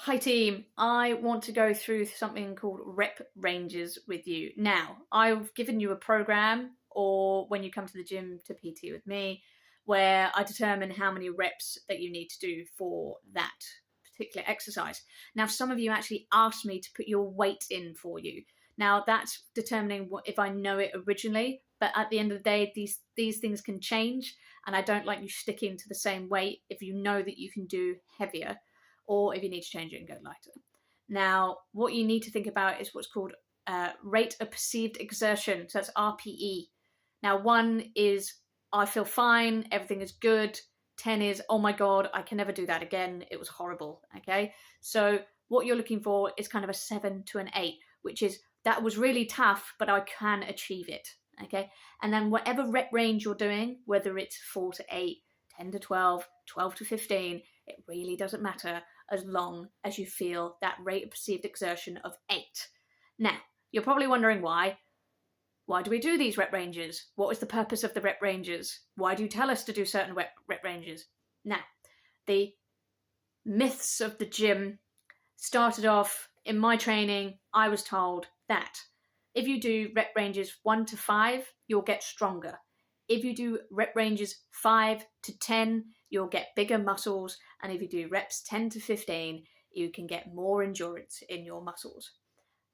Hi team, I want to go through something called rep ranges with you. Now, I've given you a program, or when you come to the gym to PT with me, where I determine how many reps that you need to do for that particular exercise. Now, some of you actually asked me to put your weight in for you. Now, that's determining what, if I know it originally, but at the end of the day, these things can change, and I don't like you sticking to the same weight if you know that you can do heavier, or if you need to change it and go lighter. Now, what you need to think about is what's called rate of perceived exertion. So that's RPE. Now, 1 is I feel fine, everything is good. 10 is, oh my God, I can never do that again. It was horrible. Okay. So what you're looking for is kind of a 7 to an 8, which is that was really tough, but I can achieve it. Okay. And then whatever rep range you're doing, whether it's 4 to 8, 10 to 12, 12 to 15, it really doesn't matter as long as you feel that rate of perceived exertion of 8. Now, you're probably wondering why. Why do we do these rep ranges? What is the purpose of the rep ranges? Why do you tell us to do certain rep ranges? Now, the myths of the gym started off in my training. I was told that if you do rep ranges 1 to 5, you'll get stronger. If you do rep ranges 5 to 10, you'll get bigger muscles. And if you do reps 10 to 15, you can get more endurance in your muscles.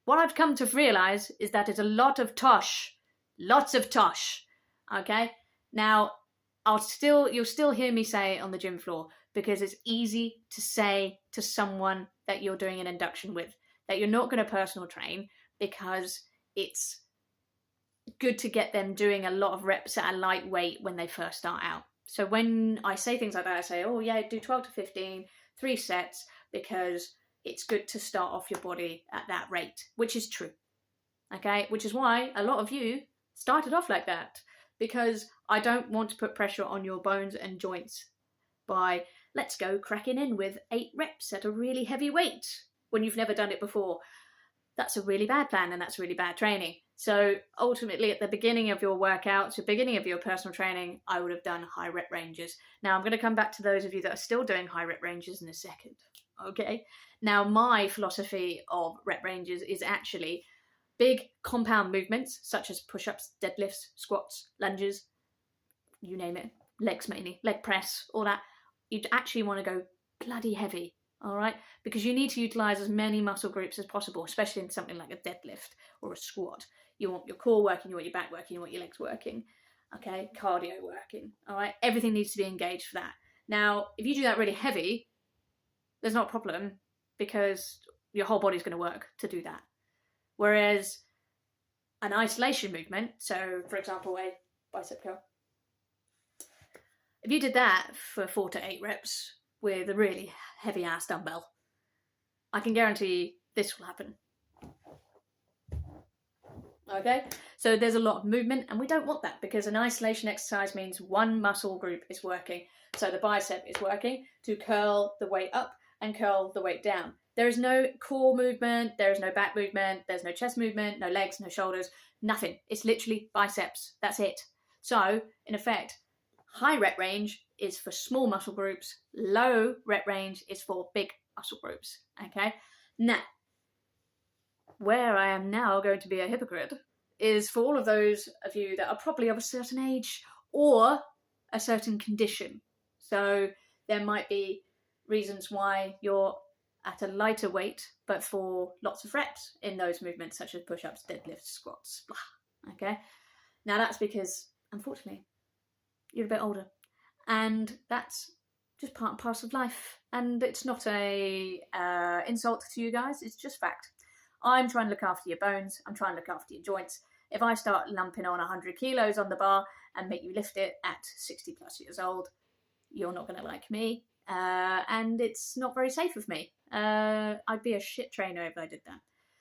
What I've come to realize is that it's a lot of tosh. Lots of tosh. Okay? Now, you'll still hear me say it on the gym floor, because it's easy to say to someone that you're doing an induction with that you're not going to personal train, because it's good to get them doing a lot of reps at a light weight when they first start out. So when I say things like that, I say, oh yeah, do 12 to 15, 3 sets, because it's good to start off your body at that rate, which is true. Okay, which is why a lot of you started off like that, because I don't want to put pressure on your bones and joints by, let's go cracking in with 8 reps at a really heavy weight when you've never done it before. That's a really bad plan, and that's really bad training. So ultimately, at the beginning of your workouts, the beginning of your personal training, I would have done high rep ranges. Now, I'm going to come back to those of you that are still doing high rep ranges in a second. Okay. Now, my philosophy of rep ranges is actually big compound movements, such as push-ups, deadlifts, squats, lunges, you name it, legs mainly, leg press, all that. You'd actually want to go bloody heavy. All right, because you need to utilize as many muscle groups as possible, especially in something like a deadlift or a squat. You want your core working, you want your back working, you want your legs working, okay, cardio working. All right, everything needs to be engaged for that. Now, if you do that really heavy, there's not a problem, because your whole body's going to work to do that. Whereas an isolation movement, so for example, a bicep curl, if you did that for 4 to 8 reps with a really heavy ass dumbbell, I can guarantee this will happen. Okay, so there's a lot of movement, and we don't want that, because an isolation exercise means one muscle group is working. So the bicep is working to curl the weight up and curl the weight down. There is no core movement, there is no back movement, there's no chest movement, no legs, no shoulders, nothing. It's literally biceps. That's it. So in effect, high rep range is for small muscle groups, low rep range is for big muscle groups. Okay, now where I am now going to be a hypocrite is for all of those of you that are probably of a certain age or a certain condition. So there might be reasons why you're at a lighter weight, but for lots of reps in those movements, such as push-ups, deadlifts, squats, blah. Okay, now that's because, unfortunately, you're a bit older, and that's just part and parcel of life, and it's not a insult to you guys, it's just fact. I'm trying to look after your bones, I'm trying to look after your joints. If I start lumping on 100 kilos on the bar and make you lift it at 60 plus years old, you're not going to like me, and it's not very safe of me. I'd be a shit trainer if I did that.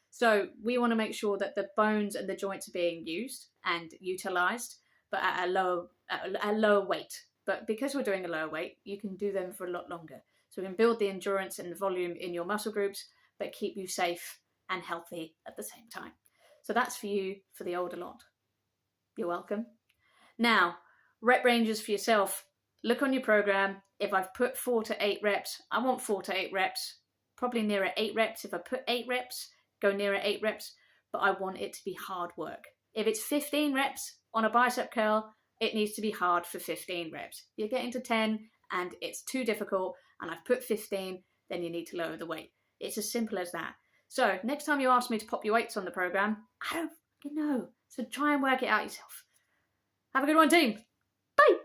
So we want to make sure that the bones and the joints are being used and utilized, but at a lower weight. But because we're doing a lower weight, you can do them for a lot longer. So we can build the endurance and the volume in your muscle groups, but keep you safe and healthy at the same time. So that's for you, for the older lot. You're welcome. Now, rep ranges for yourself. Look on your program. If I've put 4 to 8 reps, I want 4 to 8 reps. probably nearer 8 reps. If I put 8 reps, go nearer 8 reps, but I want it to be hard work. If it's 15 reps on a bicep curl, it needs to be hard for 15 reps. You're getting to 10 and it's too difficult and I've put 15, then you need to lower the weight. It's as simple as that. So next time you ask me to pop your weights on the program, I don't fucking know. So try and work it out yourself. Have a good one, team. Bye.